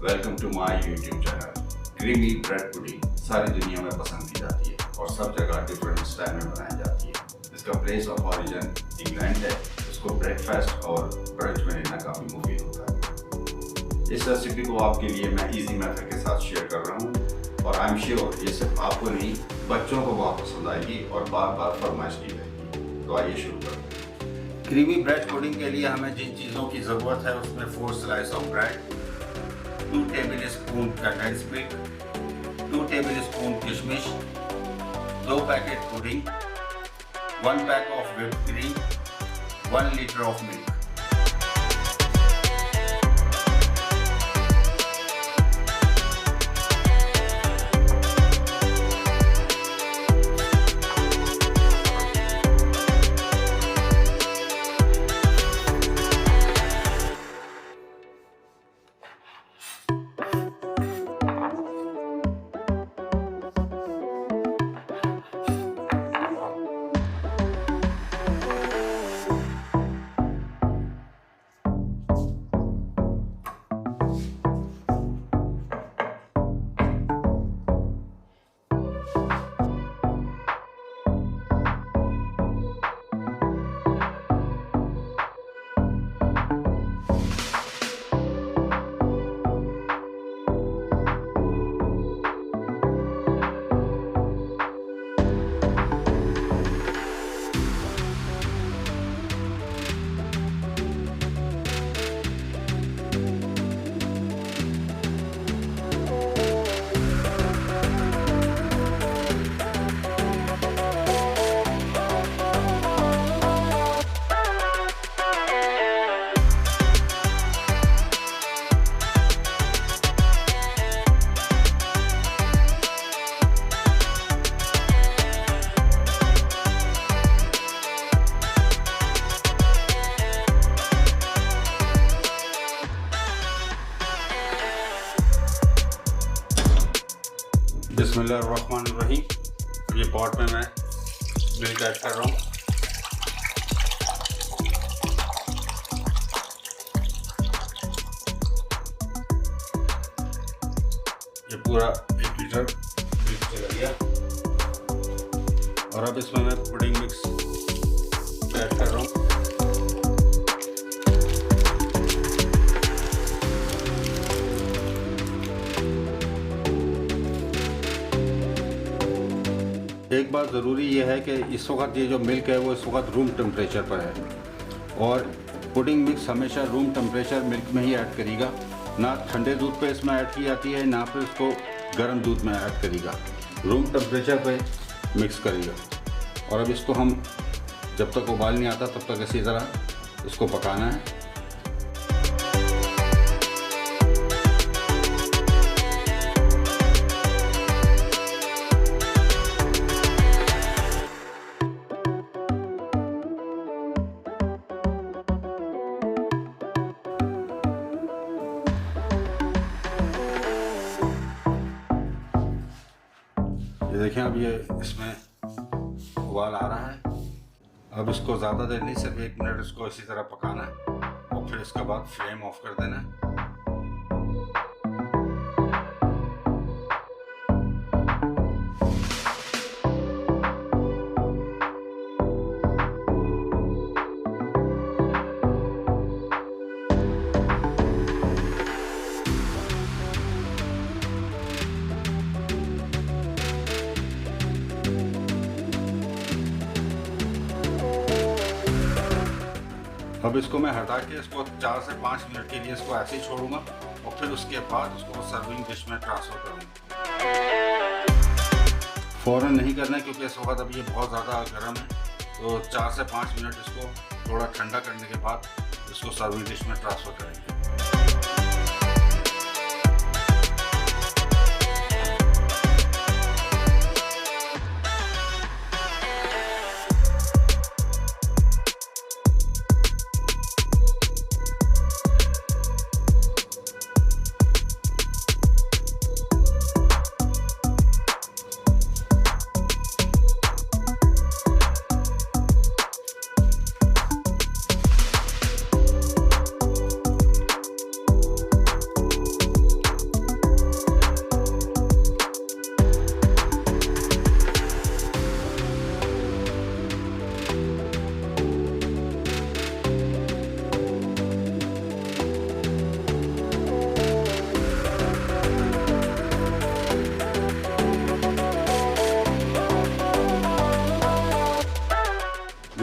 Welcome to my YouTube channel. Creamy bread pudding सारी दुनिया में पसंद की जाती है और सब जगह डिफरेंट स्टाइल में बनाई जाती है। इसका प्लेस ऑफ ओरिजिन इंग्लैंड है। इसको ब्रेकफास्ट और ब्रंच में लेना काफ़ी मुफीद होता है। इस रेसिपी को आपके लिए मैं इजी मेथड के साथ शेयर कर रहा हूँ और आई एम श्योर ये सिर्फ आपको नहीं बच्चों को बहुत पसंद आएगी और बार बार फरमाइश की जाएगी। तो आइए शुरू करते हैं। क्रीमी ब्रेड पुडिंग के लिए हमें जिन चीज़ों की ज़रूरत है उसमें 4 slice of bread, 2 tablespoon condensed milk, 2 tablespoon किशमिश, 2 packet pudding, 1 pack of whipped cream, 1 litre of milk. बिस्मिल्लाहिर्रहमानिर्रहीम। ये पॉट में मैं मिल्क ऐड कर रहा हूँ। ये पूरा 1 लीटर मिल्क चला गया और अब इसमें मैं पुडिंग मिक्स ऐड कर रहा हूँ। एक बात ज़रूरी ये है कि इस वक्त ये जो मिल्क है वो इस वक्त रूम टेम्परेचर पर है और पुडिंग मिक्स हमेशा रूम टेम्परेचर मिल्क में ही ऐड करेगा, ना ठंडे दूध पे इसमें ऐड की जाती है ना फिर इसको गर्म दूध में ऐड करेगा। रूम टेम्परेचर पे मिक्स करेगा और अब इसको हम जब तक उबाल नहीं आता तब तक इसी तरह इसको पकाना है। ये देखें अब ये इसमें उबाल आ रहा है। अब इसको ज़्यादा देर नहीं, सिर्फ 1 मिनट इसको इसी तरह पकाना है और फिर इसके बाद फ्लेम ऑफ कर देना है। अब इसको मैं हटा के इसको 4 से 5 मिनट के लिए इसको ऐसे ही छोड़ूंगा और फिर उसके बाद उसको सर्विंग डिश में ट्रांसफ़र करूँगा। फ़ौरन नहीं करना है क्योंकि इस वक्त अब ये बहुत ज़्यादा गर्म है, तो 4 से 5 मिनट इसको थोड़ा ठंडा करने के बाद इसको सर्विंग डिश में ट्रांसफ़र करेंगे।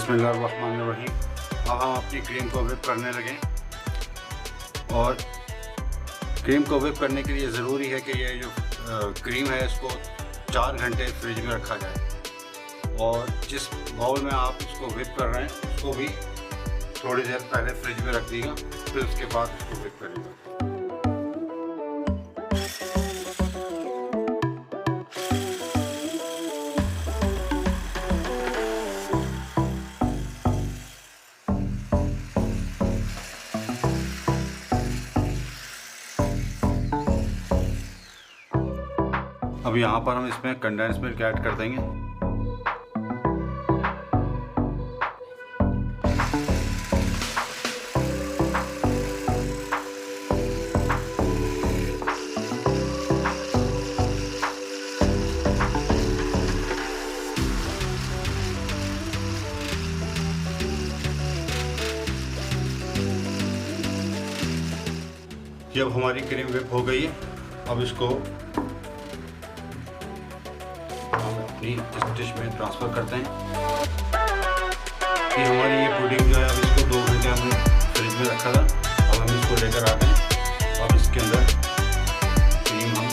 बिस्मिल्लाहिर्रहमानिर्रहीम। अब हम अपनी क्रीम को व्हिप करने लगें। और क्रीम को व्हिप करने के लिए ज़रूरी है कि ये जो क्रीम है इसको 4 घंटे फ्रिज में रखा जाए। और जिस बाउल में आप इसको व्हिप कर रहे हैं उसको भी थोड़ी देर पहले फ्रिज में रख दीजिएगा, फिर उसके बाद इसको व्हिप करेंगे। अब यहाँ पर हम इसमें कंडेंस मिल्क ऐड कर देंगे। जब हमारी क्रीम व्हिप हो गई है, अब इसको हम अपनी इस डिश में ट्रांसफ़र करते हैं। कि हमारी ये पुडिंग जो है, अब इसको 2 घंटे हमने फ्रिज में रखा था। अब हम इसको लेकर आते हैं। अब इसके अंदर क्रीम हम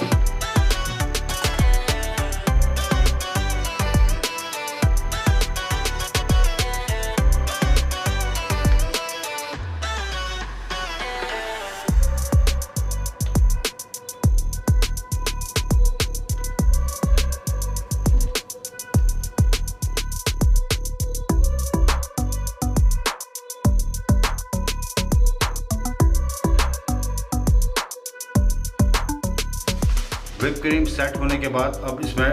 व्हिप क्रीम सेट होने के बाद अब इसमें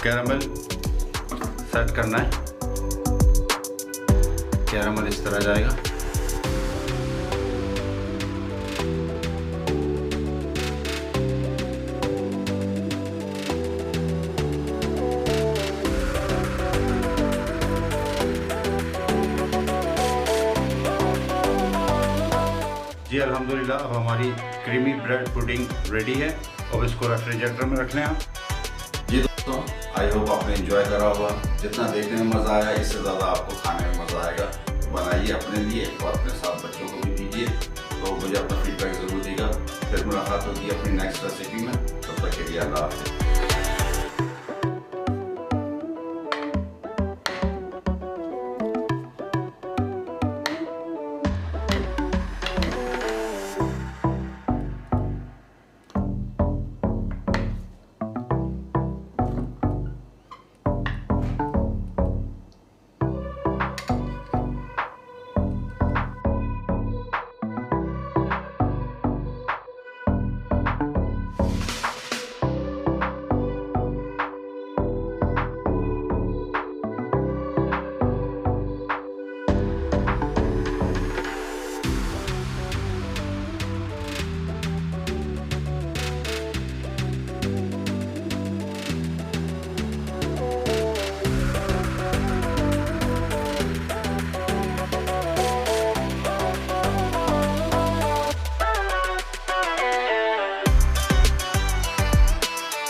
कैरामल सेट करना है। कैरामल इस तरह जाएगा। जी अल्हम्दुलिल्लाह, अब हमारी क्रीमी ब्रेड पुडिंग रेडी है। अब इसको रेफ्रिजरेटर में रख लें आप। जी दोस्तों, आई होप आपने एंजॉय करा होगा। जितना देखने में मज़ा आया, इससे ज़्यादा आपको खाने में मज़ा आएगा। बनाइए अपने लिए और अपने साथ बच्चों को भी दीजिए। तो मुझे अपना फीडबैक ज़रूर दीजिएगा। फिर मुलाकात होगी अपनी नेक्स्ट रेसिपी में। तब तक के लिए अल्लाह हाफ़िज़।